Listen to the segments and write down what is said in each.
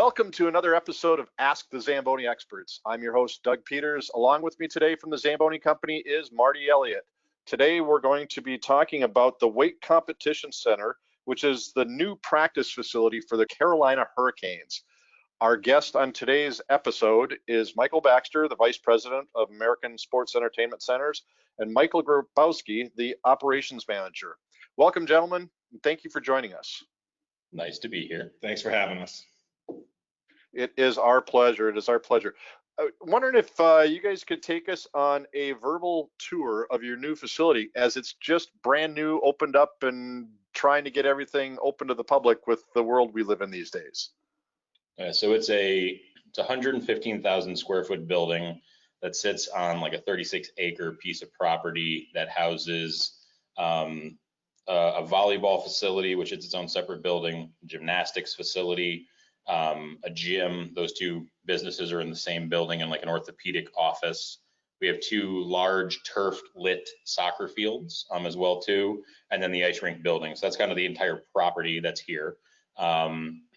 Welcome to another episode of Ask the Zamboni Experts. I'm your host, Doug Peters. Along with me today from the Zamboni Company is Marty Elliott. Today, we're going to be talking about the Weight Competition Center, which is the new practice facility for the Carolina Hurricanes. Our guest on today's episode is Michael Baxter, the Vice President of American Sports Entertainment Centers, and Michael Grabowski, the Operations Manager. Welcome, gentlemen, and thank you for joining us. Nice to be here. Thanks for having us. It is our pleasure. It is our pleasure. Wondering if you guys could take us on a verbal tour of your new facility, as it's just brand new, opened up, and trying to get everything open to the public with the world we live in these days. So it's a 115,000 square foot building that sits on like a 36-acre piece of property that houses a volleyball facility, which is its own separate building, gymnastics facility, a gym. Those two businesses are in the same building, and like an orthopedic office. We have two large turf lit soccer fields as well too, and then the ice rink building. So that's kind of the entire property that's here. Out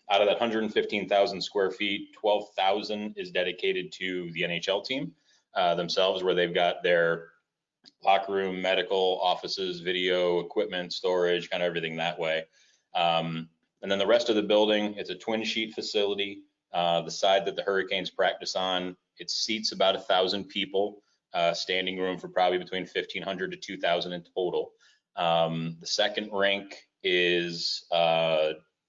of that 115,000 square feet, 12,000 is dedicated to the NHL team themselves, where they've got their locker room, medical, offices, video, equipment, storage, kind of everything that way. And then the rest of the building, it's a twin sheet facility. The side that the Hurricanes practice on, it seats about 1,000 people, standing room for probably between 1,500 to 2,000 in total. The second rink is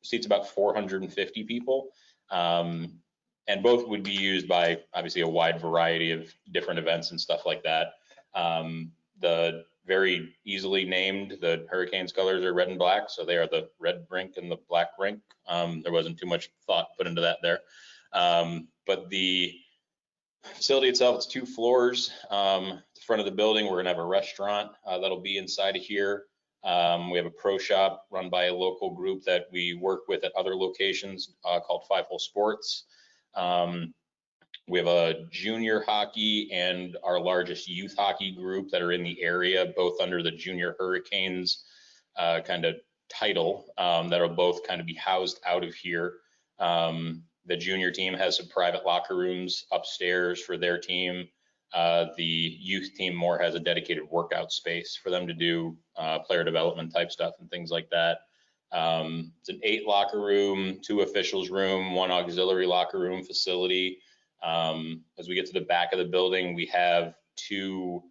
seats about 450 people, and both would be used by obviously a wide variety of different events and stuff like that. The very easily named, the Hurricanes colors are red and black, so they are the red rink and the black rink. There wasn't too much thought put into that there. But the facility itself, it's 2 floors. The front of the building, we're gonna have a restaurant that'll be inside of here. We have a pro shop run by a local group that we work with at other locations called 5 Hole Sports. We have a junior hockey and our largest youth hockey group that are in the area, both under the Junior Hurricanes kind of title, that'll both kind of be housed out of here. The junior team has some private locker rooms upstairs for their team. The youth team more has a dedicated workout space for them to do player development type stuff and things like that. It's an 8 locker room, 2 officials room, 1 auxiliary locker room facility. As we get to the back of the building, we have 3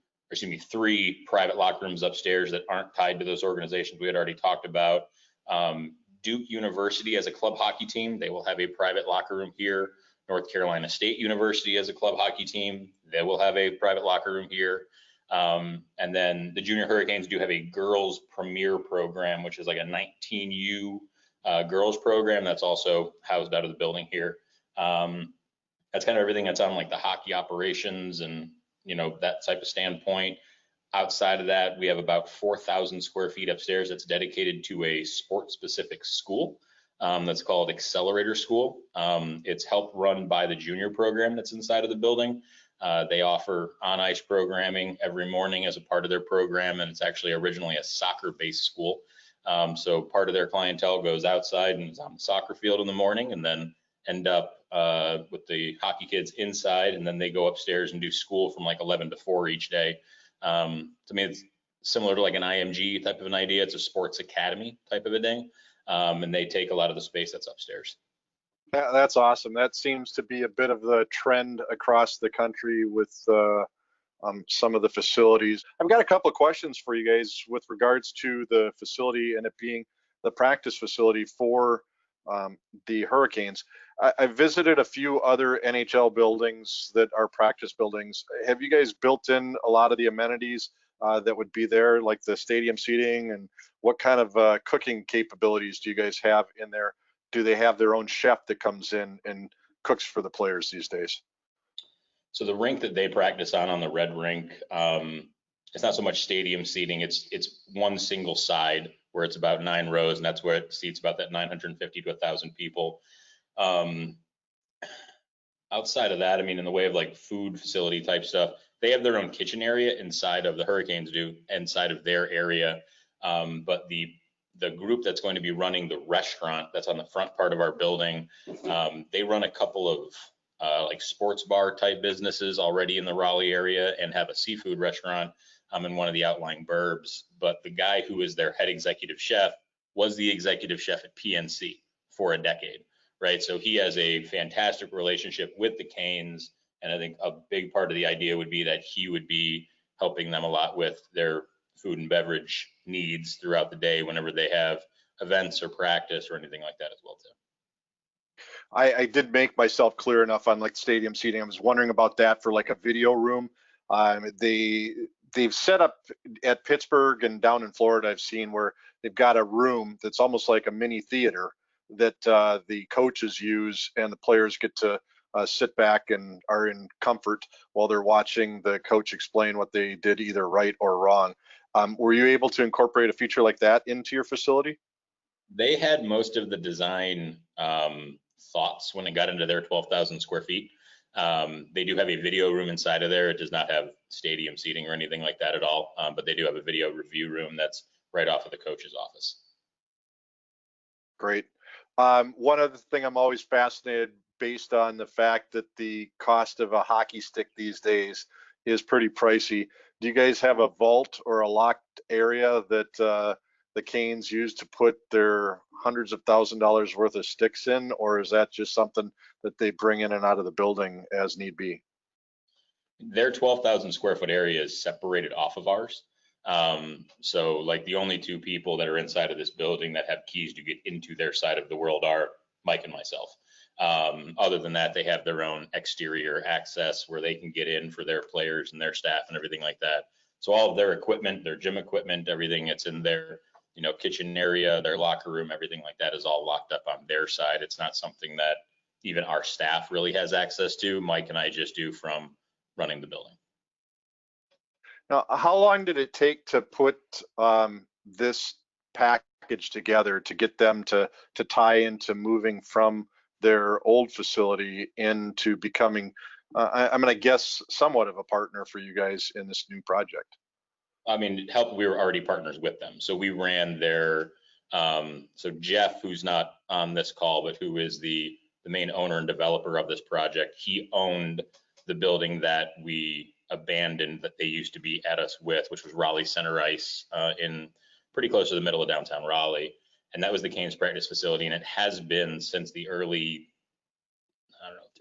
private locker rooms upstairs that aren't tied to those organizations we had already talked about. Duke University as a club hockey team, they will have a private locker room here. North Carolina State University as a club hockey team, they will have a private locker room here. And then the Junior Hurricanes do have a girls premier program, which is like a 19U girls program that's also housed out of the building here. That's kind of everything that's on like the hockey operations and, you know, that type of standpoint. Outside of that, we have about 4,000 square feet upstairs that's dedicated to a sport specific school that's called Accelerator School. It's helped run by the junior program that's inside of the building. They offer on ice programming every morning as a part of their program, and it's actually originally a soccer based school. So part of their clientele goes outside and is on the soccer field in the morning, and then end up with the hockey kids inside, and then they go upstairs and do school from like 11 to 4 each day. To me, it's similar to like an IMG type of an idea. It's a sports academy type of a thing, and they take a lot of the space that's upstairs. That's awesome. That seems to be a bit of the trend across the country with some of the facilities. I've got a couple of questions for you guys with regards to the facility and it being the practice facility for the Hurricanes. I visited a few other NHL buildings that are practice buildings. Have you guys built in a lot of the amenities that would be there, like the stadium seating, and what kind of cooking capabilities do you guys have in there? Do they have their own chef that comes in and cooks for the players these days? So the rink that they practice on the red rink, it's not so much stadium seating. It's one single side where it's about 9 rows, and that's where it seats about that 950 to 1,000 people. Outside of that, I mean, in the way of like food facility type stuff, they have their own kitchen area inside of the Hurricanes do inside of their area. But the the group that's going to be running the restaurant that's on the front part of our building, they run a couple of like sports bar type businesses already in the Raleigh area and have a seafood restaurant in one of the outlying burbs. But the guy who is their head executive chef was the executive chef at PNC for a decade, right? So he has a fantastic relationship with the Canes. And I think a big part of the idea would be that he would be helping them a lot with their food and beverage needs throughout the day whenever they have events or practice or anything like that as well too. I did make myself clear enough on like stadium seating. I was wondering about that for like a video room. They've set up at Pittsburgh and down in Florida, I've seen where they've got a room that's almost like a mini theater that the coaches use, and the players get to sit back and are in comfort while they're watching the coach explain what they did either right or wrong. Were you able to incorporate a feature like that into your facility? They had most of the design thoughts when it got into their 12,000 square feet. They do have a video room inside of there. It does not have stadium seating or anything like that at all, but they do have a video review room that's right off of the coach's office. Great. One other thing I'm always fascinated, based on the fact that the cost of a hockey stick these days is pretty pricey. Do you guys have a vault or a locked area that the Canes use to put their hundreds of $1,000s worth of sticks in, or is that just something that they bring in and out of the building as need be? Their 12,000 square foot area is separated off of ours. So like the only two people that are inside of this building that have keys to get into their side of the world are Mike and myself. Other than that, they have their own exterior access where they can get in for their players and their staff and everything like that. So all of their equipment, their gym equipment, everything, it's in their, you know, kitchen area, their locker room, everything like that is all locked up on their side. It's not something that even our staff really has access to. Mike and I just do from running the building. Now, how long did it take to put this package together to get them to tie into moving from their old facility into becoming, I'm going to guess, somewhat of a partner for you guys in this new project? I mean, we were already partners with them. So we ran their, so Jeff, who's not on this call, but who is the main owner and developer of this project, he owned the building that we abandoned that they used to be at us with, which was Raleigh Center Ice, in pretty close to the middle of downtown Raleigh. And that was the Canes practice facility. And it has been since the early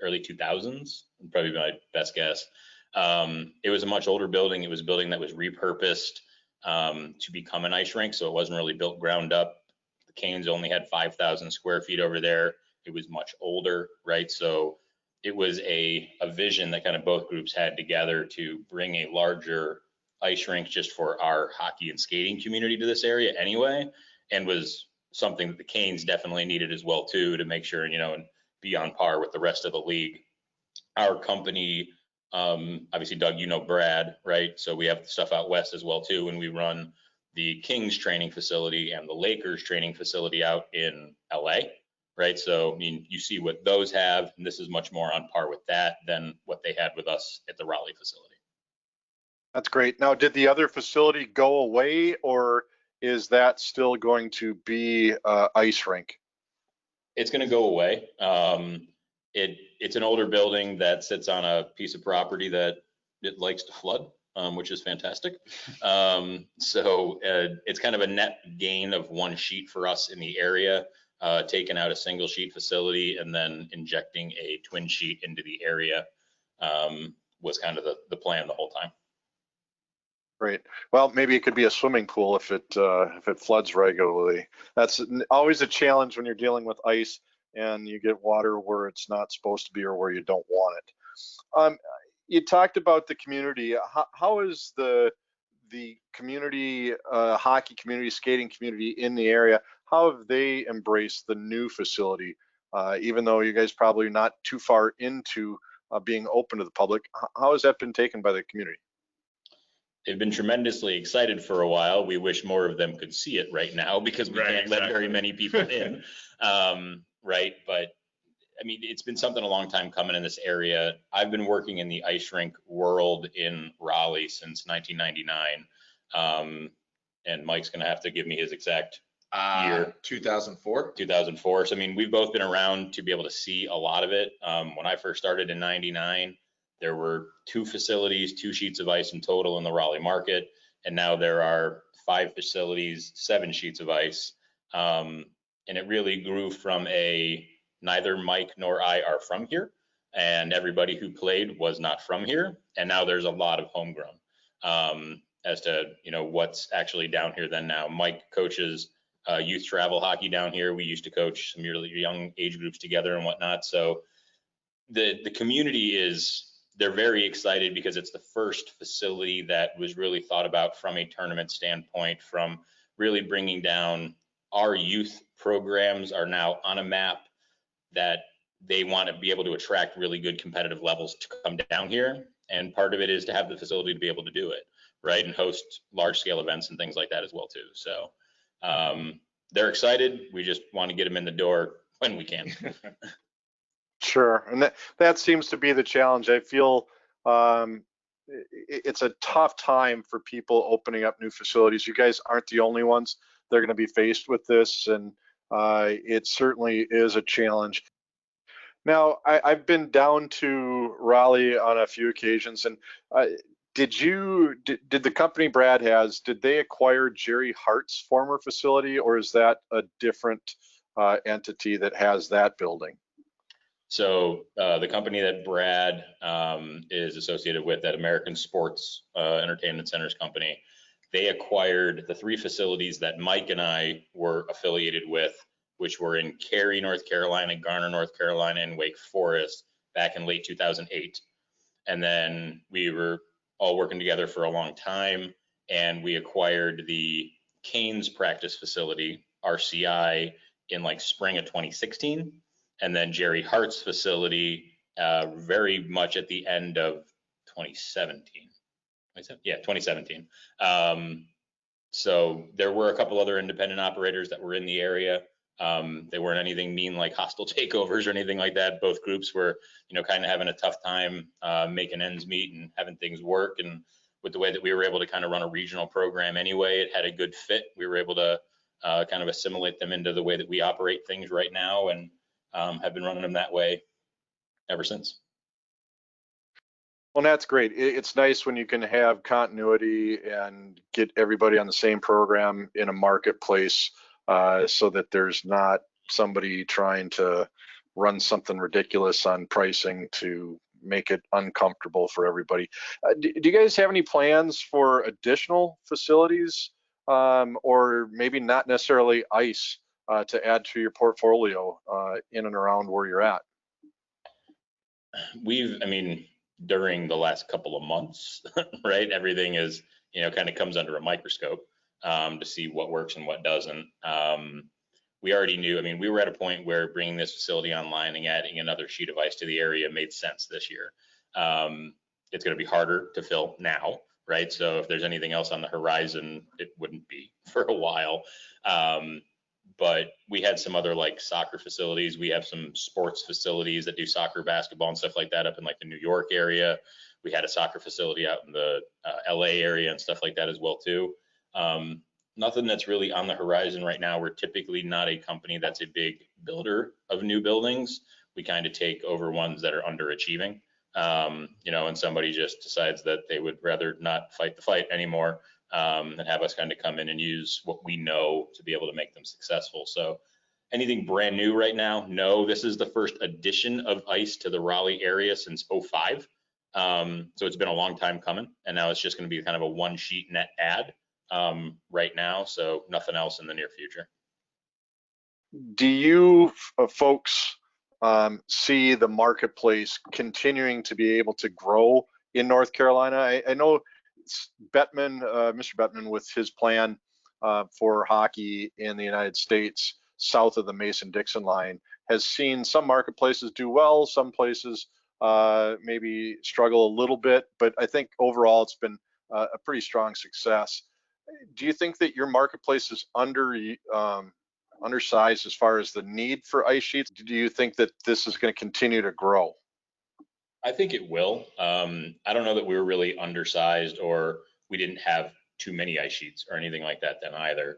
2000s, probably my best guess. It was a much older building. It was a building that was repurposed to become an ice rink. So it wasn't really built ground up. The Canes only had 5,000 square feet over there. It was much older, right? So it was a vision that kind of both groups had together to bring a larger ice rink just for our hockey and skating community to this area anyway, and was something that the Canes definitely needed as well too, to make sure, you know, and be on par with the rest of the league. Our company, obviously, Doug, you know Brad, right? So we have stuff out west as well too, and we run the Kings training facility and the Lakers training facility out in LA, right? So I mean, you see what those have, and this is much more on par with that than what they had with us at the Raleigh facility. That's great. Now, did the other facility go away, or is that still going to be ice rink? It's going to go away. It's an older building that sits on a piece of property that it likes to flood, which is fantastic. So it's kind of a net gain of one sheet for us in the area, taking out a single sheet facility and then injecting a twin sheet into the area was kind of the plan the whole time. Great. Well, maybe it could be a swimming pool if it floods regularly. That's always a challenge when you're dealing with ice and you get water where it's not supposed to be or where you don't want it. You talked about the community. How is the community, hockey community, skating community in the area? How have they embraced the new facility? Even though you guys probably not too far into being open to the public, how has that been taken by the community? They've been tremendously excited for a while. We wish more of them could see it right now because we can't let very many people in, right? But I mean, it's been something a long time coming in this area. I've been working in the ice rink world in Raleigh since 1999. And Mike's going to have to give me his exact year? 2004. 2004. So I mean, we've both been around to be able to see a lot of it. When I first started in '99, there were 2 facilities, 2 sheets of ice in total in the Raleigh market, and now there are 5 facilities, 7 sheets of ice. And it really grew from a neither Mike nor I are from here, and everybody who played was not from here. And now there's a lot of homegrown. As to what's actually down here then now. Mike coaches youth travel hockey down here. We used to coach some really young age groups together and whatnot. So the community they're very excited because it's the first facility that was really thought about from a tournament standpoint, from really bringing down our youth programs are now on a map that they want to be able to attract really good competitive levels to come down here. And part of it is to have the facility to be able to do it, right? And host large scale events and things like that as well too. So they're excited. We just want to get them in the door when we can. Sure, and that seems to be the challenge. I feel it's a tough time for people opening up new facilities. You guys aren't the only ones that are going to be faced with this, and it certainly is a challenge. Now, I've been down to Raleigh on a few occasions, and did the company Brad has, did they acquire Jerry Hart's former facility, or is that a different entity that has that building? So the company that Brad is associated with, that American Sports Entertainment Centers company, they acquired the 3 facilities that Mike and I were affiliated with, which were in Cary, North Carolina, Garner, North Carolina, and Wake Forest back in late 2008. And then we were all working together for a long time, and we acquired the Canes practice facility, RCI, in like spring of 2016. And then Jerry Hart's facility very much at the end of 2017. Yeah, 2017. So there were a couple other independent operators that were in the area. They weren't anything mean like hostile takeovers or anything like that. Both groups were, kind of having a tough time making ends meet and having things work. And with the way that we were able to kind of run a regional program anyway, it had a good fit. We were able to kind of assimilate them into the way that we operate things right now, and have been running them that way ever since. Well, that's great. It's nice when you can have continuity and get everybody on the same program in a marketplace, so that there's not somebody trying to run something ridiculous on pricing to make it uncomfortable for everybody. Do you guys have any plans for additional facilities, or maybe not necessarily ice, to add to your portfolio in and around where you're at? During the last couple of months, right, everything is, kind of comes under a microscope to see what works and what doesn't. We already knew, we were at a point where bringing this facility online and adding another sheet of ice to the area made sense this year. It's going to be harder to fill now, right? So if there's anything else on the horizon, it wouldn't be for a while. But we had some other like soccer facilities. We have some sports facilities that do soccer, basketball, and stuff like that up in like the New York area. We had a soccer facility out in the LA area and stuff like that as well too. Nothing that's really on the horizon right now. We're typically not a company that's a big builder of new buildings. We kind of take over ones that are underachieving. And somebody just decides that they would rather not fight the fight anymore, and have us kind of come in and use what we know to be able to make them successful. So anything brand new right now? No, this is the first addition of ice to the Raleigh area since '05. So it's been a long time coming, and now it's just going to be kind of a 1 sheet net add right now. So nothing else in the near future. Do you folks see the marketplace continuing to be able to grow in North Carolina? I know Mr. Bettman, with his plan for hockey in the United States south of the Mason-Dixon line, has seen some marketplaces do well, some places maybe struggle a little bit, but I think overall it's been a pretty strong success. Do you think that your marketplace is undersized as far as the need for ice sheets? Do you think that this is going to continue to grow? I think it will. I don't know that we were really undersized or we didn't have too many ice sheets or anything like that then either.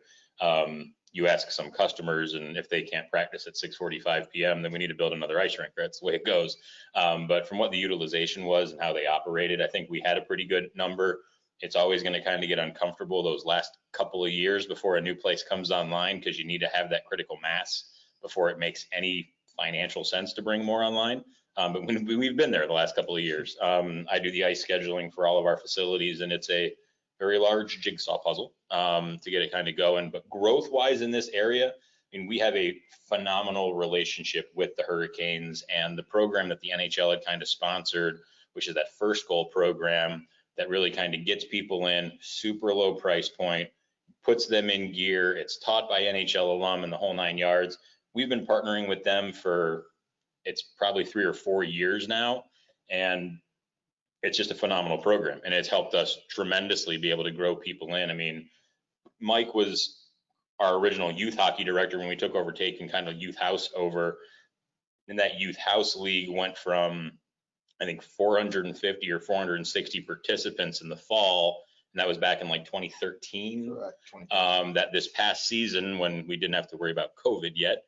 You ask some customers, and if they can't practice at 6:45 p.m., then we need to build another ice rink. That's the way it goes. But from what the utilization was and how they operated, I think we had a pretty good number. It's always going to kind of get uncomfortable those last couple of years before a new place comes online, because you need to have that critical mass before it makes any financial sense to bring more online. But we've been there the last couple of years. I do the ice scheduling for all of our facilities, and it's a very large jigsaw puzzle to get it kind of going. But growth wise in this area, I mean, we have a phenomenal relationship with the Hurricanes, and the program that the NHL had kind of sponsored, which is that first goal program that really kind of gets people in, super low price point, puts them in gear. It's taught by NHL alum and the whole 9 yards. We've been partnering with them for, it's probably 3 or 4 years now, and it's just a phenomenal program, and it's helped us tremendously be able to grow people in. I mean, Mike was our original youth hockey director when we took over, taking kind of youth house over, and that youth house league went from, I think, 450 or 460 participants in the fall, and that was back in like 2013. Correct, 2013. That this past season, when we didn't have to worry about COVID yet,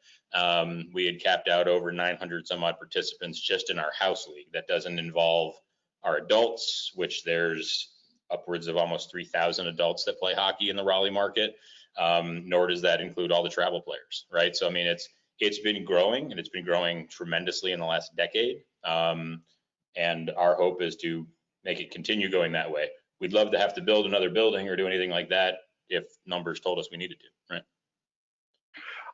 we had capped out over 900 some odd participants just in our house league. That doesn't involve our adults, which there's upwards of almost 3,000 adults that play hockey in the Raleigh market, nor does that include all the travel players, right? So I mean, it's been growing, and it's been growing tremendously in the last decade, and our hope is to make it continue going that way. We'd love to have to build another building or do anything like that if numbers told us we needed to, right?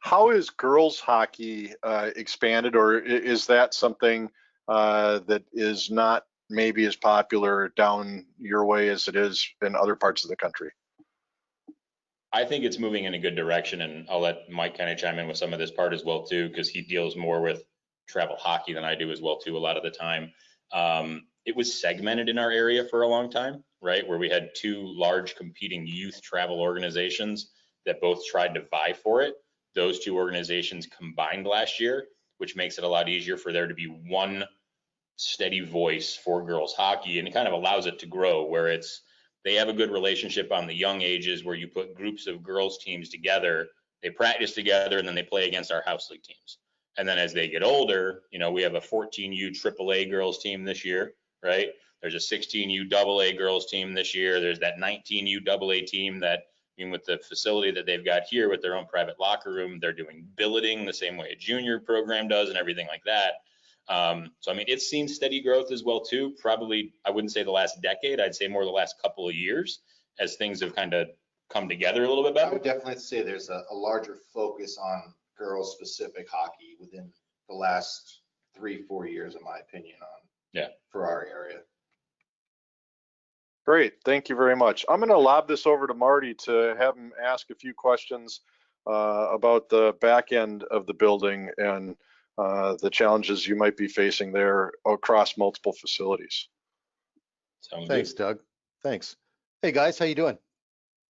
How is girls hockey expanded, or is that something that is not maybe as popular down your way as it is in other parts of the country? I think it's moving in a good direction, and I'll let Mike kind of chime in with some of this part as well too, because he deals more with travel hockey than I do as well too a lot of the time. It was segmented in our area for a long time, right, where we had 2 large competing youth travel organizations that both tried to vie for it. Those 2 organizations combined last year, which makes it a lot easier for there to be one steady voice for girls hockey, and it kind of allows it to grow, where they have a good relationship on the young ages, where you put groups of girls teams together, they practice together, and then they play against our house league teams. And then as they get older, you know, we have a 14U AAA girls team this year, right? There's a 16U AA girls team this year. There's that 19U AA team that, I mean, with the facility that they've got here with their own private locker room, they're doing billeting the same way a junior program does and everything like that. So I mean, it's seen steady growth as well too. Probably, I wouldn't say the last decade, I'd say more the last couple of years, as things have kind of come together a little bit better. I would definitely say there's a larger focus on girls specific hockey within the last 3-4 years, in my opinion, for our area. Great, thank you very much. I'm going to lob this over to Marty to have him ask a few questions about the back end of the building and the challenges you might be facing there across multiple facilities. Thanks, Doug. Thanks. Hey guys, how you doing?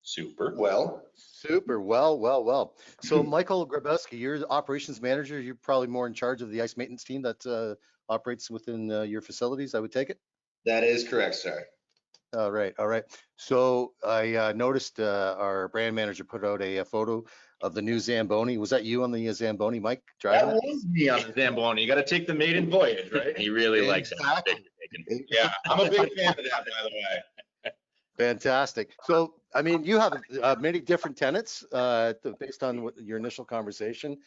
Super well. Super well. So Michael Grabowski, you're the operations manager. You're probably more in charge of the ice maintenance team that operates within your facilities, I would take it? That is correct, sir. All right. So I noticed our brand manager put out a photo of the new Zamboni. Was that you on the Zamboni, Mike? That was me on the Zamboni. You got to take the maiden voyage, right? He really likes Exactly. it. Yeah, I'm a big fan of that, by the way. Fantastic. So, I mean, you have many different tenants based on your initial conversation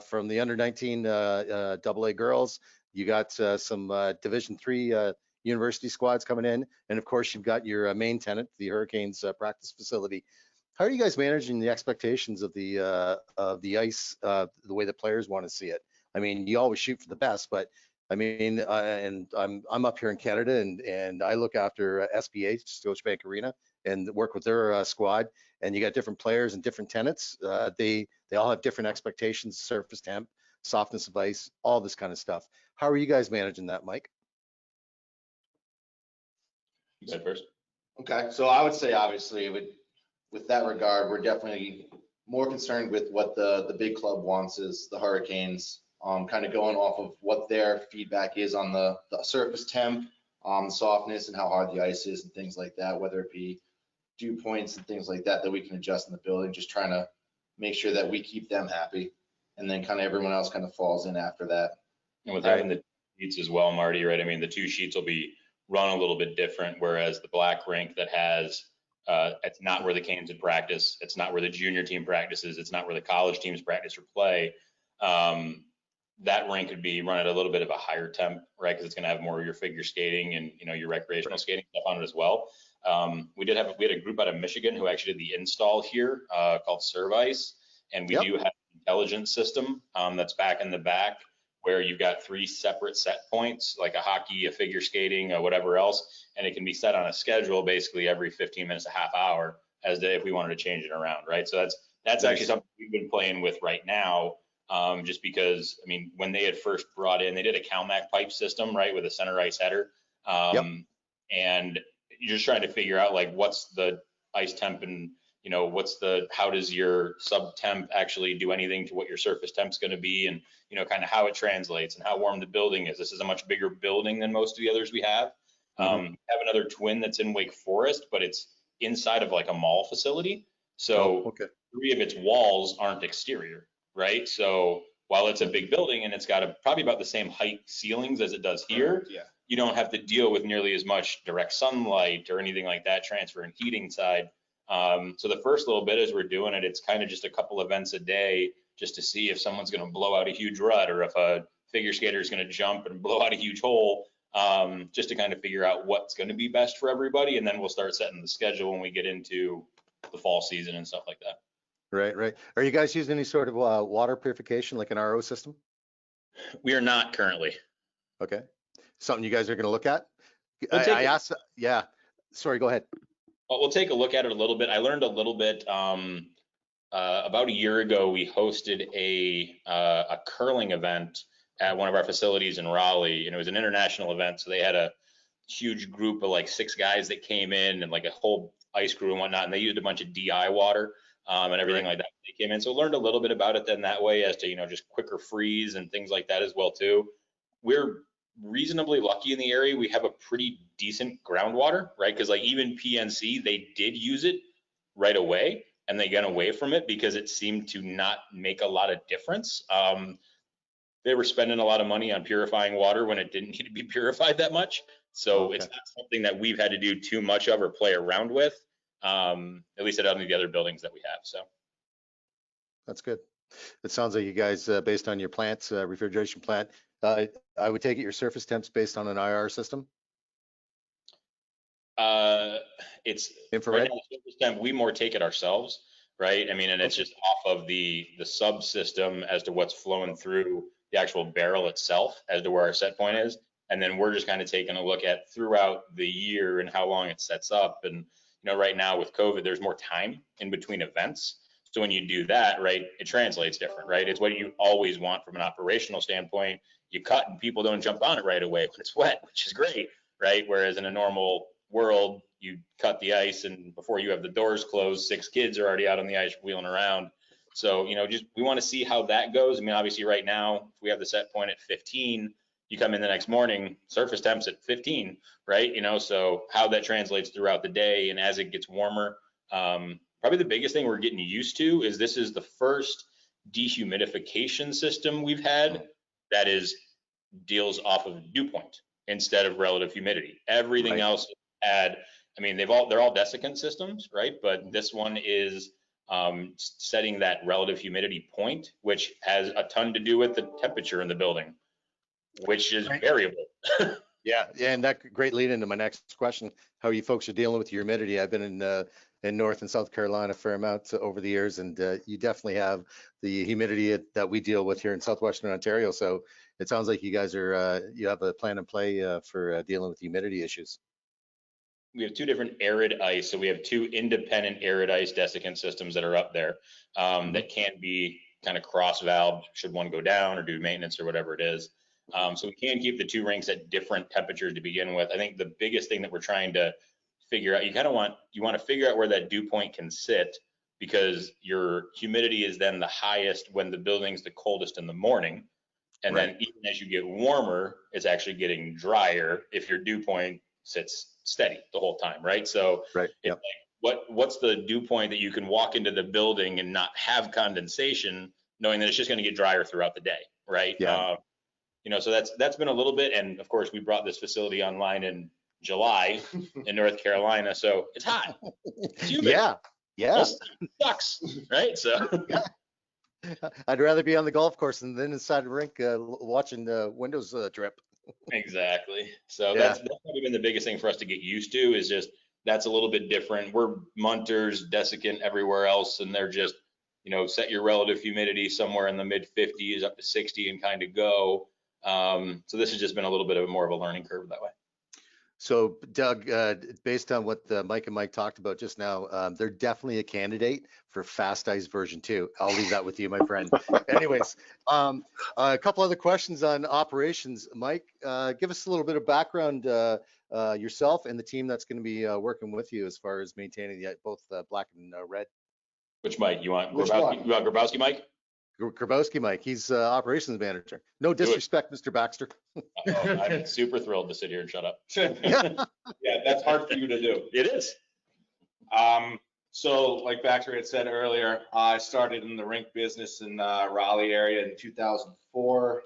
from the under 19 AA girls. You got some Division III university squads coming in, and of course, you've got your main tenant, the Hurricanes practice facility. How are you guys managing the expectations of the ice the way the players want to see it? I mean, you always shoot for the best, but I mean, and I'm up here in Canada, and I look after SBA, Scotiabank Arena, and work with their squad. And you got different players and different tenants. They all have different expectations: surface temp, softness of ice, all this kind of stuff. How are you guys managing that, Mike? You said first. Okay, so I would say, obviously, with that regard, we're definitely more concerned with what the big club wants, is the Hurricanes. Kind of going off of what their feedback is on the surface temp, softness, and how hard the ice is and things like that, whether it be dew points and things like that we can adjust in the building. Just trying to make sure that we keep them happy, and then kind of everyone else kind of falls in after that. And with having the sheets as well, Marty, right? I mean, the 2 sheets will be run a little bit different, whereas the black rink that has, it's not where the Canes would practice. It's not where the junior team practices. It's not where the college teams practice or play. That rink could be run at a little bit of a higher temp, right? Because it's going to have more of your figure skating and, you know, your recreational skating stuff on it as well. We had a group out of Michigan who actually did the install here called Service, and we do have an intelligence system that's back in the back where you've got 3 separate set points, like a hockey, a figure skating, or whatever else, and it can be set on a schedule basically every 15 minutes, a half hour, as to if we wanted to change it around, right? So that's actually something we've been playing with right now, just because, I mean, when they had first brought in, they did a CalMac pipe system, right, with a center ice header, and you're just trying to figure out like what's the ice temp and, you know, how does your sub temp actually do anything to what your surface temp's going to be, and, you know, kind of how it translates and how warm the building is. This is a much bigger building than most of the others we have. We have another twin that's in Wake Forest, but it's inside of like a mall facility. So 3 of its walls aren't exterior, right? So while it's a big building and it's got probably about the same height ceilings as it does here, you don't have to deal with nearly as much direct sunlight or anything like that, transfer and heating side. So the first little bit as we're doing it, it's kind of just a couple events a day just to see if someone's going to blow out a huge rut or if a figure skater is going to jump and blow out a huge hole, just to kind of figure out what's going to be best for everybody. And then we'll start setting the schedule when we get into the fall season and stuff like that. Right. Are you guys using any sort of water purification, like an RO system? We are not currently. Okay. Something you guys are going to look at? I asked, sorry, go ahead. Well, we'll take a look at it a little bit. I learned a little bit about a year ago. We hosted a curling event at one of our facilities in Raleigh, and it was an international event. So they had a huge group of like 6 guys that came in and like a whole ice crew and whatnot, and they used a bunch of DI water and everything like that. They came in, so learned a little bit about it then that way, as to, you know, just quicker freeze and things like that as well too. We're reasonably lucky in the area. We have a pretty decent groundwater, right? Because like even PNC, they did use it right away and they got away from it because it seemed to not make a lot of difference. They were spending a lot of money on purifying water when it didn't need to be purified that much. So it's not something that we've had to do too much of or play around with, at least at any of the other buildings that we have. So that's good. It sounds like you guys, based on your plants, refrigeration plant, I would take it your surface temps based on an IR system? It's infrared. Right now, the surface temp, we more take it ourselves, right? I mean, and it's just off of the subsystem as to what's flowing through the actual barrel itself as to where our set point is. And then we're just kind of taking a look at throughout the year and how long it sets up. And, you know, right now with COVID, there's more time in between events. So when you do that, right, it translates different, right? It's what you always want from an operational standpoint. You cut and people don't jump on it right away when it's wet, which is great, right? Whereas in a normal world, you cut the ice and before you have the doors closed, 6 kids are already out on the ice wheeling around. So, you know, just we want to see how that goes. I mean, obviously right now, if we have the set point at 15, you come in the next morning, surface temps at 15, right? You know, so how that translates throughout the day and as it gets warmer. Probably the biggest thing we're getting used to is this is the first dehumidification system we've had that deals off of dew point instead of relative humidity. Everything else had, I mean, they're all desiccant systems, right? But this one is setting that relative humidity point, which has a ton to do with the temperature in the building, which is variable. Yeah, and that great lead into my next question, how you folks are dealing with your humidity. I've been in North and South Carolina a fair amount over the years, and you definitely have the humidity that we deal with here in Southwestern Ontario. So it sounds like you guys you have a plan in play for dealing with humidity issues. We have 2 different arid ice. So we have 2 independent arid ice desiccant systems that are up there that can be kind of cross valved should one go down or do maintenance or whatever it is. So we can keep the 2 rinks at different temperatures to begin with. I think the biggest thing that we're trying to figure out, you want to figure out where that dew point can sit, because your humidity is then the highest when the building's the coldest in the morning. And then even as you get warmer, it's actually getting drier if your dew point sits steady the whole time, right? So it's like what's the dew point that you can walk into the building and not have condensation, knowing that it's just going to get drier throughout the day, right? Yeah. You know, so that's been a little bit, and of course we brought this facility online in July in North Carolina, so it's hot, it's humid. Yeah. Most of the time it sucks, right? So I'd rather be on the golf course than inside the rink watching the windows drip. exactly. So Yeah. that's probably been the biggest thing for us to get used to, is just that's a little bit different. We're munters, desiccant everywhere else, and they're just, you know, set your relative humidity somewhere in the mid 50s up to 60 and kind of go. So this has just been a little bit of more of a learning curve that way. So Doug, based on what Mike and Mike talked about just now, they're definitely a candidate for Fast Ice version 2. I'll leave that with you, my friend. Anyways, a couple other questions on operations. Mike, give us a little bit of background, yourself and the team that's going to be working with you as far as maintaining both black and red. Which Mike? You want Which Grabowski? one? You want Grabowski, Mike? Grabowski Mike, he's operations manager. No disrespect, Mr. Baxter. I'm super thrilled to sit here and shut up. Yeah, that's hard for you to do. It is. So like Baxter had said earlier, I started in the rink business in Raleigh area in 2004.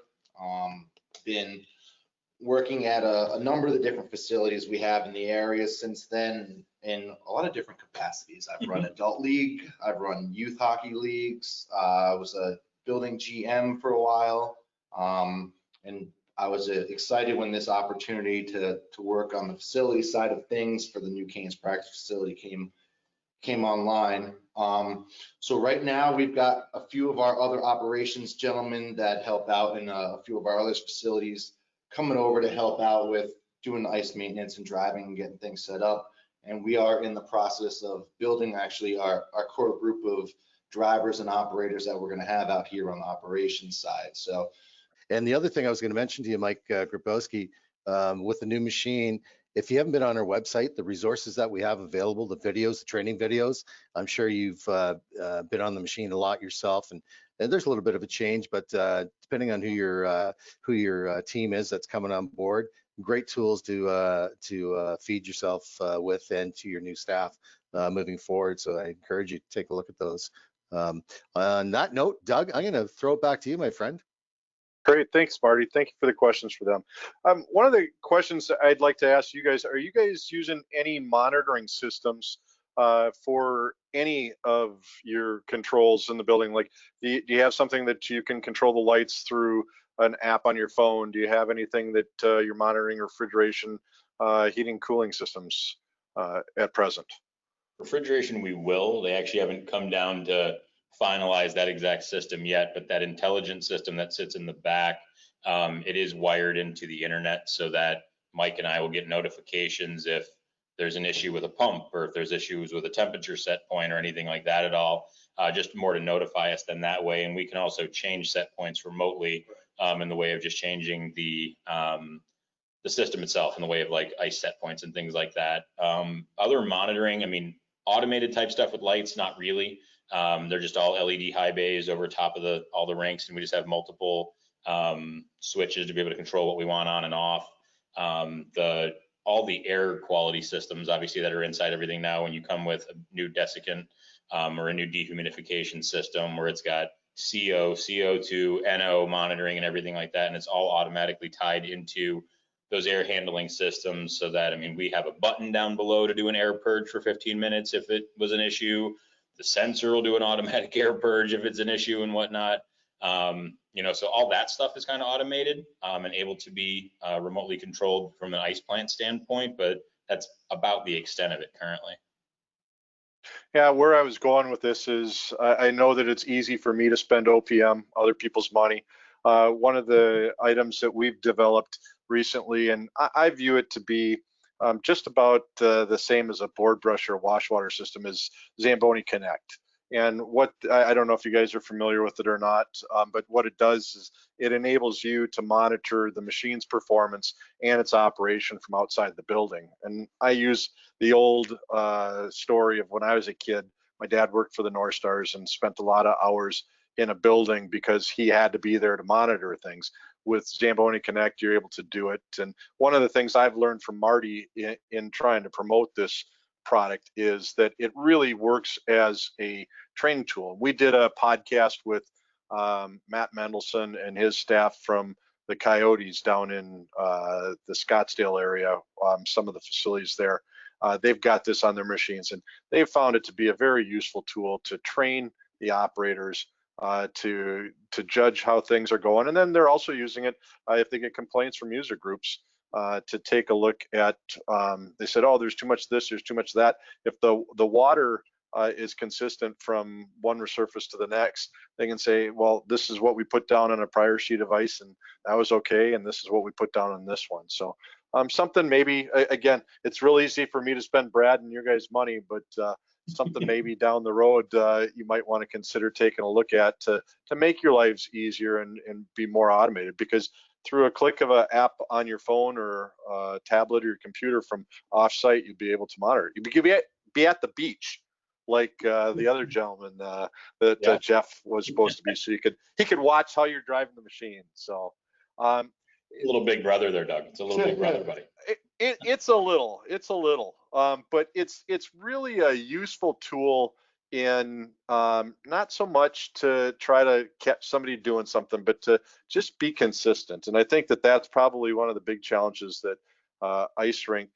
Been working at a number of the different facilities we have in the area since then in a lot of different capacities. I've run adult league, I've run youth hockey leagues. I was a building GM for a while. And I was excited when this opportunity to work on the facility side of things for the new Canes practice facility came online. So right now we've got a few of our other operations gentlemen that help out in a few of our other facilities coming over to help out with doing ice maintenance and driving and getting things set up. And we are in the process of building actually our core group of drivers and operators that we're going to have out here on the operations side. So, and the other thing I was going to mention to you, Mike Grabowski, with the new machine, if you haven't been on our website, the resources that we have available, the videos, the training videos, I'm sure you've been on the machine a lot yourself, and there's a little bit of a change, but depending on who your team is that's coming on board, great tools to feed yourself with and to your new staff moving forward. So I encourage you to take a look at those. On that note, Doug, I'm going to throw it back to you, my friend. Great, thanks, Marty. Thank you for the questions for them. One of the questions I'd like to ask you guys, are you guys using any monitoring systems for any of your controls in the building? Like, do you have something that you can control the lights through an app on your phone? Do you have anything that you're monitoring refrigeration, heating, cooling systems at present? Refrigeration, we will. They actually haven't come down to finalize that exact system yet, but that intelligent system that sits in the back, it is wired into the internet so that Mike and I will get notifications if there's an issue with a pump or if there's issues with a temperature set point or anything like that at all, just more to notify us than that way. And we can also change set points remotely in the way of just changing the system itself in the way of like ice set points and things like that. Other monitoring, I mean, automated type stuff with lights, not really. They're just all LED high bays over top of all the rinks, and we just have multiple switches to be able to control what we want on and off. All the air quality systems, obviously, that are inside everything now, when you come with a new desiccant or a new dehumidification system where it's got CO, CO2, NO monitoring and everything like that, and it's all automatically tied into those air handling systems so that, I mean, we have a button down below to do an air purge for 15 minutes if it was an issue. The sensor will do an automatic air purge if it's an issue and whatnot. You know, so all that stuff is kind of automated and able to be remotely controlled from an ice plant standpoint, but that's about the extent of it currently. Yeah, where I was going with this is I know that it's easy for me to spend OPM, other people's money. One of the items that we've developed recently, and I view it to be just about the same as a board brush or wash water system, is Zamboni Connect. And what, I don't know if you guys are familiar with it or not, but what it does is it enables you to monitor the machine's performance and its operation from outside the building. And I use the old story of when I was a kid. My dad worked for the North Stars and spent a lot of hours in a building because he had to be there to monitor things. With Zamboni Connect, you're able to do it. And one of the things I've learned from Marty in trying to promote this product is that it really works as a training tool. We did a podcast with Matt Mendelson and his staff from the Coyotes down in the Scottsdale area, some of the facilities there. They've got this on their machines, and they've found it to be a very useful tool to train the operators to judge how things are going. And then they're also using it if they get complaints from user groups to take a look at, they said, oh, there's too much this, there's too much that. If the water is consistent from one resurface to the next, they can say, well, this is what we put down on a prior sheet of ice and that was okay, and this is what we put down on this one. So something maybe, again, it's real easy for me to spend Brad and your guys' money, but something maybe down the road you might want to consider taking a look at to make your lives easier and be more automated, because through a click of an app on your phone or tablet or your computer from offsite, you'd be able to monitor. You'd be at the beach like the other gentleman that Jeff was supposed to be, so he could watch how you're driving the machine. So a little big brother there, Doug. It's a little big brother, buddy. It's a little, but it's really a useful tool in not so much to try to catch somebody doing something, but to just be consistent. And I think that that's probably one of the big challenges that ice rink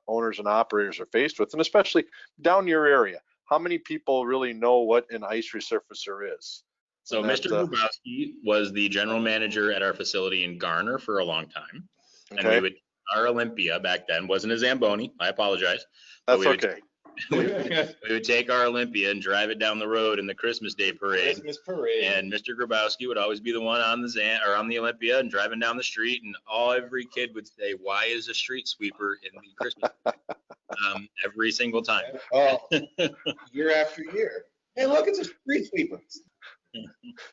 owners and operators are faced with, and especially down your area. How many people really know what an ice resurfacer is? So Mr. Grabowski was the general manager at our facility in Garner for a long time. And we would, our Olympia back then wasn't a Zamboni, I apologize. That's okay. We would take our Olympia and drive it down the road in the Christmas Day parade. And Mr. Grabowski would always be the one on the Olympia and driving down the street, and every kid would say, "Why is a street sweeper in the Christmas parade?" Every single time. Oh, year after year. Hey, look, it's a street sweeper.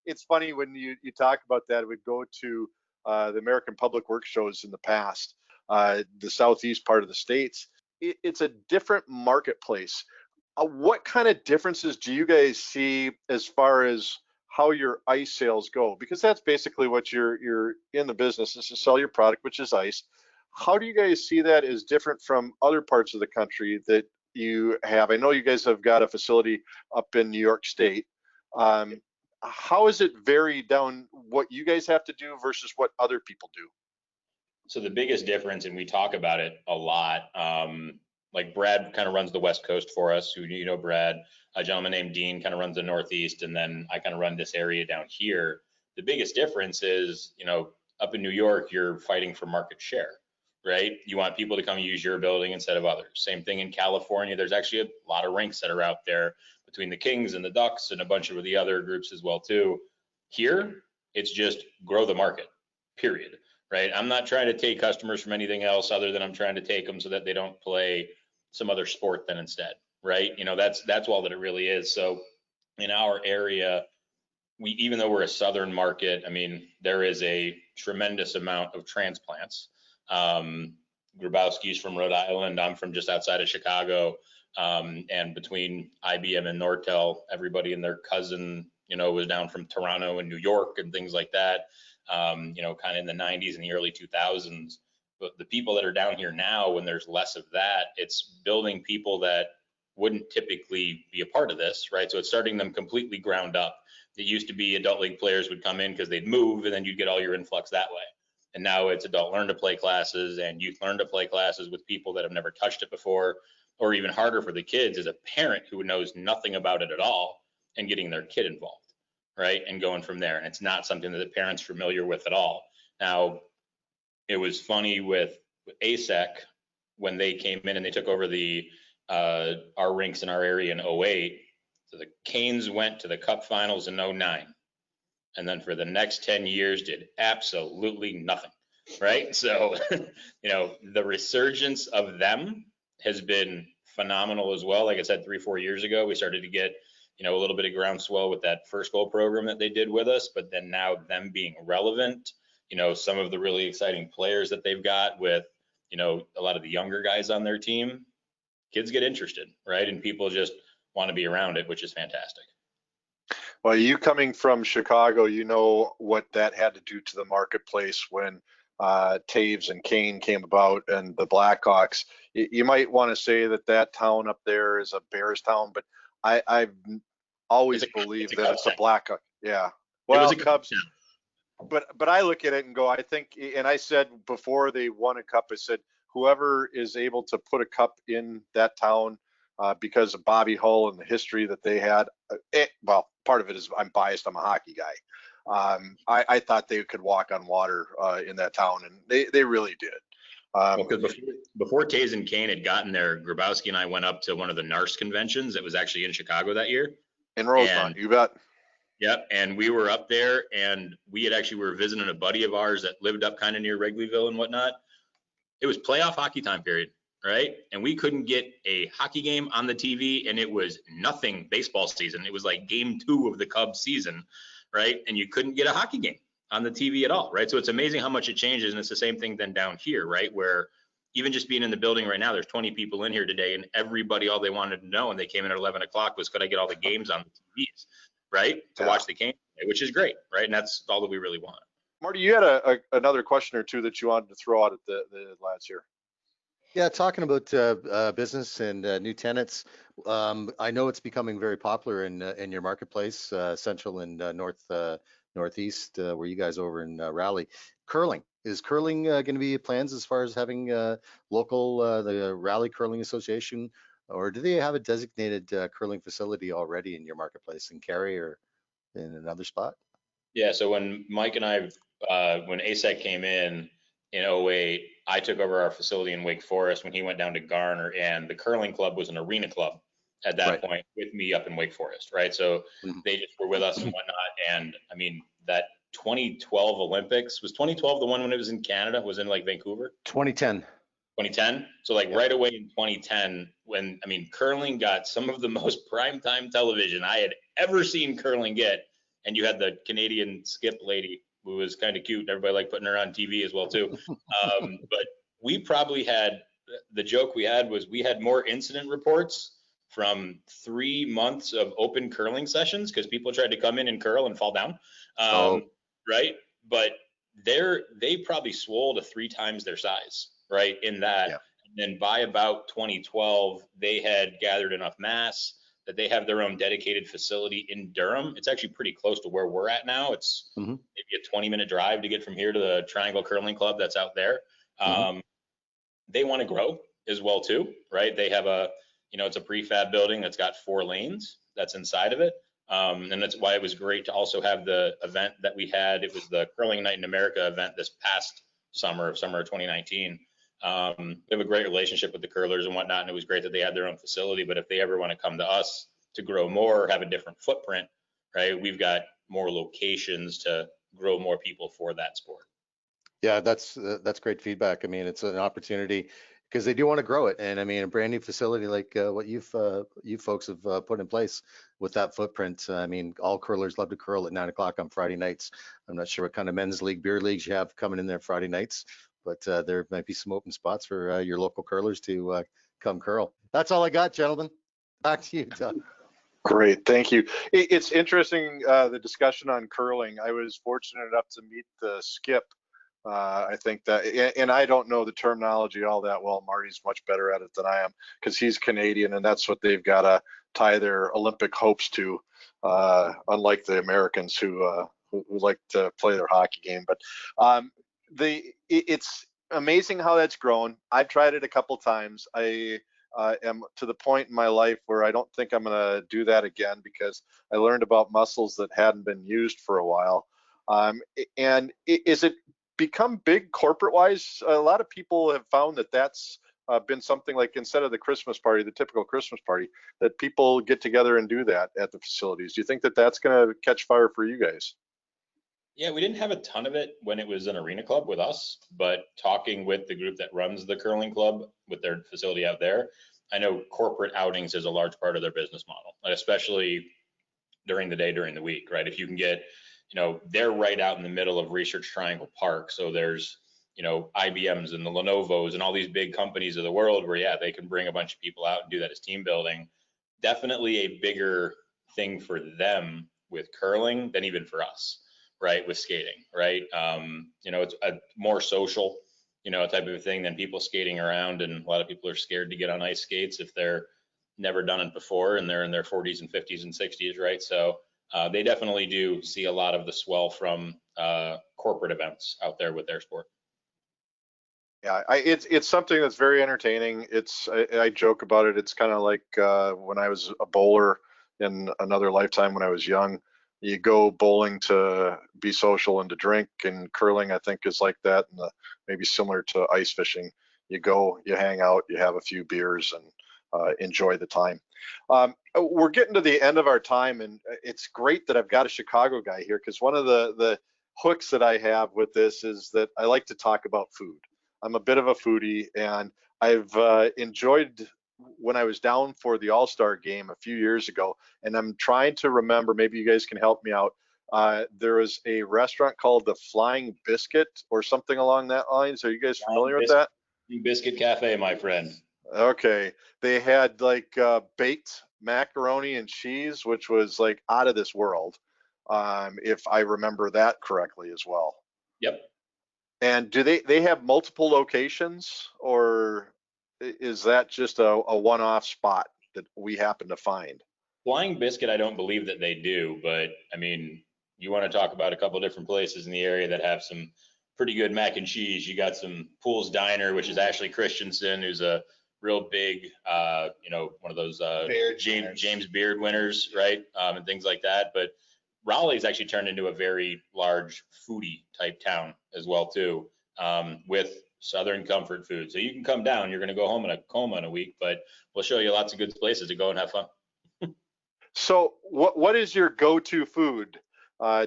It's funny when you talk about that. We'd go to the American Public Works shows in the past, the southeast part of the states. It's a different marketplace. What kind of differences do you guys see as far as how your ice sales go? Because that's basically what you're in the business is to sell your product, which is ice. How do you guys see that as different from other parts of the country that you have? I know you guys have got a facility up in New York State. How is it vary down what you guys have to do versus what other people do? So the biggest difference, and we talk about it a lot, like Brad kind of runs the West Coast for us, who you know Brad, a gentleman named Dean kind of runs the Northeast, and then I kind of run this area down here. The biggest difference is, up in New York, you're fighting for market share, right? You want people to come use your building instead of others. Same thing in California. There's actually a lot of rinks that are out there between the Kings and the Ducks and a bunch of the other groups as well too. Here, it's just grow the market, period. Right? I'm not trying to take customers from anything else other than I'm trying to take them so that they don't play some other sport then instead, right? That's all that it really is. So in our area, even though we're a southern market, I mean, there is a tremendous amount of transplants. Grabowski's from Rhode Island. I'm from just outside of Chicago. And between IBM and Nortel, everybody and their cousin, was down from Toronto and New York and things like that. Kind of in the 90s and the early 2000s. But the people that are down here now, when there's less of that, it's building people that wouldn't typically be a part of this, right? So it's starting them completely ground up. It used to be adult league players would come in because they'd move and then you'd get all your influx that way. And now it's adult learn to play classes and youth learn to play classes with people that have never touched it before, or even harder for the kids is a parent who knows nothing about it at all and getting their kid involved. Right, and going from there. And it's not something that the parents are familiar with at all. Now, it was funny with ASEC when they came in and they took over our rinks in our area in 08. So the Canes went to the Cup Finals in 09. And then for the next 10 years did absolutely nothing, right? So, the resurgence of them has been phenomenal as well. Like I said, 3-4 years ago, we started to get a little bit of groundswell with that first goal program that they did with us, but then now them being relevant, some of the really exciting players that they've got with, a lot of the younger guys on their team, kids get interested, right? And people just want to be around it, which is fantastic. Well, you coming from Chicago, you know what that had to do to the marketplace when Taves and Kane came about and the Blackhawks. you might want to say that that town up there is a Bears town, but I've always believed that it's a black. Yeah. Well, it was a Cubs. But I look at it and go, I think, and I said before they won a cup, I said whoever is able to put a cup in that town because of Bobby Hull and the history that they had. Well, part of it is I'm biased. I'm a hockey guy. I thought they could walk on water in that town, and they really did. Because before Taze and Kane had gotten there, Grabowski and I went up to one of the NARS conventions. It was actually in Chicago that year. In Rosemont, you bet. Yep, and we were up there, and we were visiting a buddy of ours that lived up kind of near Wrigleyville and whatnot. It was playoff hockey time period, right? And we couldn't get a hockey game on the TV, and it was nothing baseball season. It was like game 2 of the Cubs season, right? And you couldn't get a hockey game on the TV at all, right? So it's amazing how much it changes, and it's the same thing then down here, right? Where even just being in the building right now, there's 20 people in here today, and everybody, all they wanted to know, and they came in at 11 o'clock, was could I get all the games on the TVs? Right, to watch the game, which is great, right? And that's all that we really want. Marty, you had another question or two that you wanted to throw out at the lads here. Yeah, talking about business and new tenants, I know it's becoming very popular in your marketplace, central and northeast, where you guys over in Raleigh. Curling, is curling going to be plans as far as having local the Raleigh Curling Association? Or do they have a designated curling facility already in your marketplace in Cary or in another spot? Yeah, so when Mike and I, when ASEC came in 08, I took over our facility in Wake Forest when he went down to Garner, and the curling club was an arena club at that point with me up in Wake Forest, right? So they just were with us and whatnot. And I mean, that 2012 Olympics, was 2012 the one when it was in Canada, was in like Vancouver? 2010. 2010. So like right away in 2010, when, I mean, curling got some of the most primetime television I had ever seen curling get. And you had the Canadian skip lady who was kind of cute. Everybody liked putting her on TV as well too. But we probably had, the joke we had was we had more incident reports from 3 months of open curling sessions because people tried to come in and curl and fall down. Right. But they probably swole to 3 times their size. Right, in that, and then by about 2012, they had gathered enough mass that they have their own dedicated facility in Durham. It's actually pretty close to where we're at now. It's maybe a 20-minute drive to get from here to the Triangle Curling Club that's out there. They want to grow as well too, right? They have it's a prefab building that's got 4 lanes that's inside of it. And that's why it was great to also have the event that we had. It was the Curling Night in America event this past summer of 2019. We have a great relationship with the curlers and whatnot, and it was great that they had their own facility. But if they ever want to come to us to grow more, have a different footprint, right, we've got more locations to grow more people for that sport. Yeah, that's great feedback. I mean, it's an opportunity because they do want to grow it, and I mean, a brand new facility like what you folks have put in place with that footprint. I mean, all curlers love to curl at 9 o'clock on Friday nights. I'm not sure what kind of men's league, beer leagues you have coming in there Friday nights. But there might be some open spots for your local curlers to come curl. That's all I got, gentlemen. Back to you, Doug. Great, thank you. It's interesting, the discussion on curling. I was fortunate enough to meet the skip. I think that, and I don't know the terminology all that well. Marty's much better at it than I am because he's Canadian, and that's what they've got to tie their Olympic hopes to, unlike the Americans who like to play their hockey game. But it's amazing how that's grown. I've tried it a couple times. I am to the point in my life where I don't think I'm going to do that again because I learned about muscles that hadn't been used for a while. And is it become big corporate wise? A lot of people have found that that's been something like, instead of the Christmas party, the typical Christmas party, that people get together and do that at the facilities. Do you think that that's going to catch fire for you guys? Yeah, we didn't have a ton of it when it was an arena club with us, but talking with the group that runs the curling club with their facility out there, I know corporate outings is a large part of their business model, especially during the day, during the week, right? If you can get, they're right out in the middle of Research Triangle Park. So there's, IBMs and the Lenovos and all these big companies of the world where, yeah, they can bring a bunch of people out and do that as team building. Definitely a bigger thing for them with curling than even for us. Right, with skating, right? It's a more social, you know, type of thing than people skating around. And a lot of people are scared to get on ice skates if they're never done it before and they're in their 40s and 50s and 60s, right? So they definitely do see a lot of the swell from corporate events out there with their sport. Yeah, it's something that's very entertaining. I joke about it. It's kind of like when I was a bowler in another lifetime when I was young. You go bowling to be social and to drink, and curling I think is like that, and maybe similar to ice fishing. You go, you hang out, you have a few beers, and enjoy the time. We're getting to the end of our time, and it's great that I've got a Chicago guy here, because one of the hooks that I have with this is that I like to talk about food. I'm a bit of a foodie, and I've enjoyed when I was down for the All-Star game a few years ago, and I'm trying to remember, maybe you guys can help me out. There was a restaurant called the Flying Biscuit or something along that lines. Are you guys familiar with that? Biscuit Cafe, my friend. Okay. They had like baked macaroni and cheese, which was like out of this world, if I remember that correctly as well. Yep. And do they have multiple locations, or is that just a one-off spot that we happen to find? Flying Biscuit, I don't believe that they do, but I mean, you want to talk about a couple different places in the area that have some pretty good mac and cheese. You got some Pool's Diner, which is Ashley Christensen, who's a real big, you know, one of those James Beard winners, right? And things like that. But Raleigh's actually turned into a very large foodie type town as well too, with Southern comfort food. So you can come down, you're going to go home in a coma in a week, but we'll show you lots of good places to go and have fun. So what is your go-to food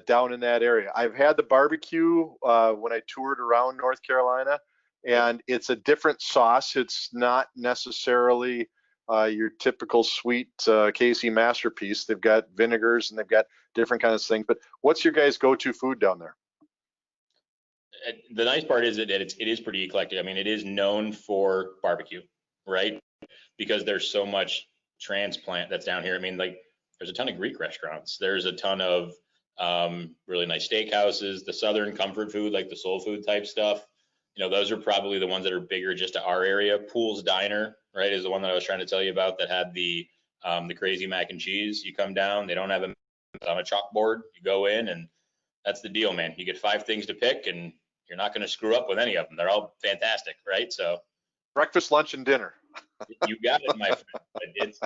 down in that area? I've had the barbecue when I toured around North Carolina, and it's a different sauce. It's not necessarily your typical sweet Casey masterpiece. They've got vinegars and they've got different kinds of things. But what's your guys' go-to food down there? The nice part is that it is pretty eclectic. I mean, it is known for barbecue, right? Because there's so much transplant that's down here. I mean, like, there's a ton of Greek restaurants. There's a ton of really nice steakhouses. The Southern comfort food, like the soul food type stuff, you know, those are probably the ones that are bigger just to our area. Pool's Diner, right, is the one that I was trying to tell you about that had the crazy mac and cheese. You come down, they don't have it on a chalkboard. You go in, and that's the deal, man. You get 5 things to pick, and you're not going to screw up with any of them. They're all fantastic, right? So breakfast, lunch, and dinner. You got it, my friend. It's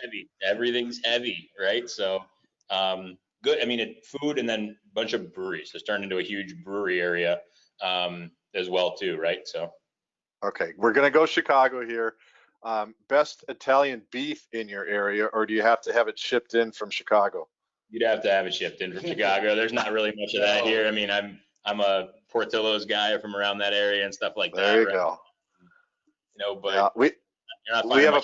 heavy. Everything's heavy, right? So good. I mean, food, and then a bunch of breweries. It's turned into a huge brewery area as well too, right? So okay, we're gonna go Chicago here. Best Italian beef in your area, or do you have to have it shipped in from Chicago? You'd have to have it shipped in from Chicago. There's not really much of that here. I mean, I'm a Portillo's guy from around that area and stuff like that. There you right? go. You know, but yeah,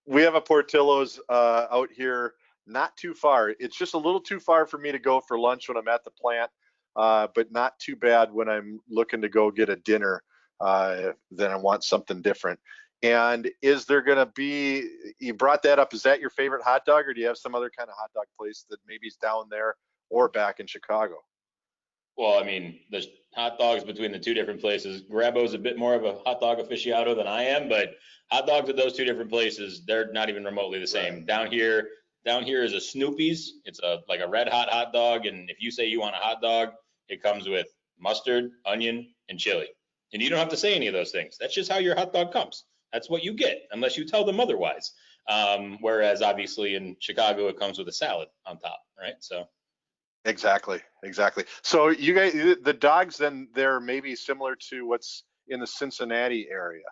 we have a Portillo's out here, not too far. It's just a little too far for me to go for lunch when I'm at the plant, but not too bad when I'm looking to go get a dinner. Then I want something different. And is there going to be, you brought that up, is that your favorite hot dog, or do you have some other kind of hot dog place that maybe is down there or back in Chicago? Well, I mean, there's hot dogs between the two different places. Grabow's a bit more of a hot dog aficionado than I am, but hot dogs at those two different places, they're not even remotely the same. Right. Down here is a Snoopy's. It's like a red hot dog, and if you say you want a hot dog, it comes with mustard, onion, and chili. And you don't have to say any of those things. That's just how your hot dog comes. That's what you get, unless you tell them otherwise. Whereas obviously in Chicago, it comes with a salad on top, right? So. Exactly. So you guys, the dogs, then they're maybe similar to what's in the Cincinnati area,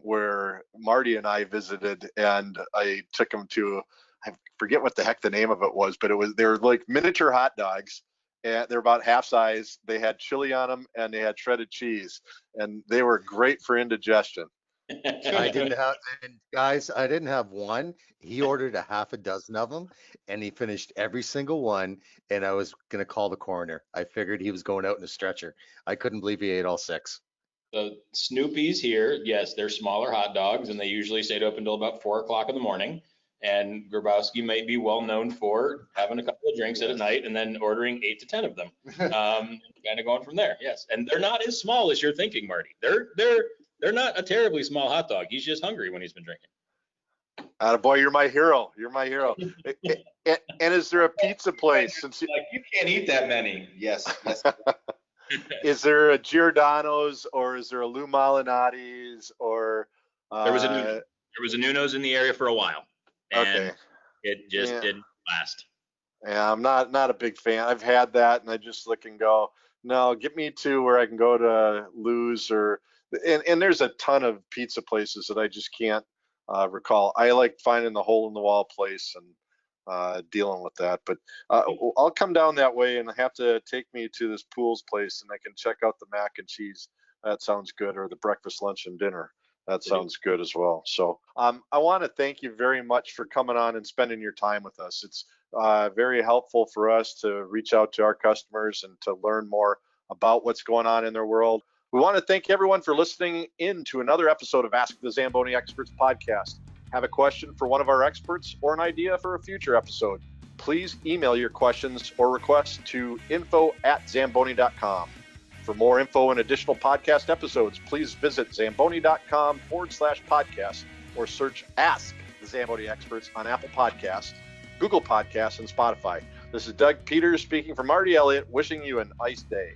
where Marty and I visited, and I took them to, I forget what the heck the name of it was, but they were like miniature hot dogs, and they're about half size. They had chili on them, and they had shredded cheese, and they were great for indigestion. I didn't have one. He ordered a half a dozen of them, and he finished every single one. And I was going to call the coroner. I figured he was going out in a stretcher. I couldn't believe he ate all 6. The Snoopy's here, yes, they're smaller hot dogs, and they usually stay open until about 4 o'clock in the morning. And Grabowski may be well known for having a couple of drinks at a night and then ordering 8 to 10 of them. Kind of going from there. Yes. And they're not as small as you're thinking, Marty. They're not a terribly small hot dog. He's just hungry when he's been drinking. Attaboy, you're my hero. You're my hero. And is there a pizza place? Since you can't eat that many. Yes. Is there a Giordano's or is there a Lou Malinati's or? There was a Nuno's in the area for a while. And okay. It just didn't last. Yeah, I'm not a big fan. I've had that and I just look and go, no, get me to where I can go to Lou's and there's a ton of pizza places that I just can't recall. I like finding the hole in the wall place and dealing with that. But I'll come down that way and have to take me to this Pools place and I can check out the mac and cheese. That sounds good. Or the breakfast, lunch, and dinner. That sounds good as well. So I want to thank you very much for coming on and spending your time with us. It's very helpful for us to reach out to our customers and to learn more about what's going on in their world. We want to thank everyone for listening in to another episode of Ask the Zamboni Experts podcast. Have a question for one of our experts or an idea for a future episode? Please email your questions or requests to info@zamboni.com. For more info and additional podcast episodes, please visit zamboni.com/podcast or search Ask the Zamboni Experts on Apple Podcasts, Google Podcasts, and Spotify. This is Doug Peters speaking for Marty Elliott, wishing you a nice day.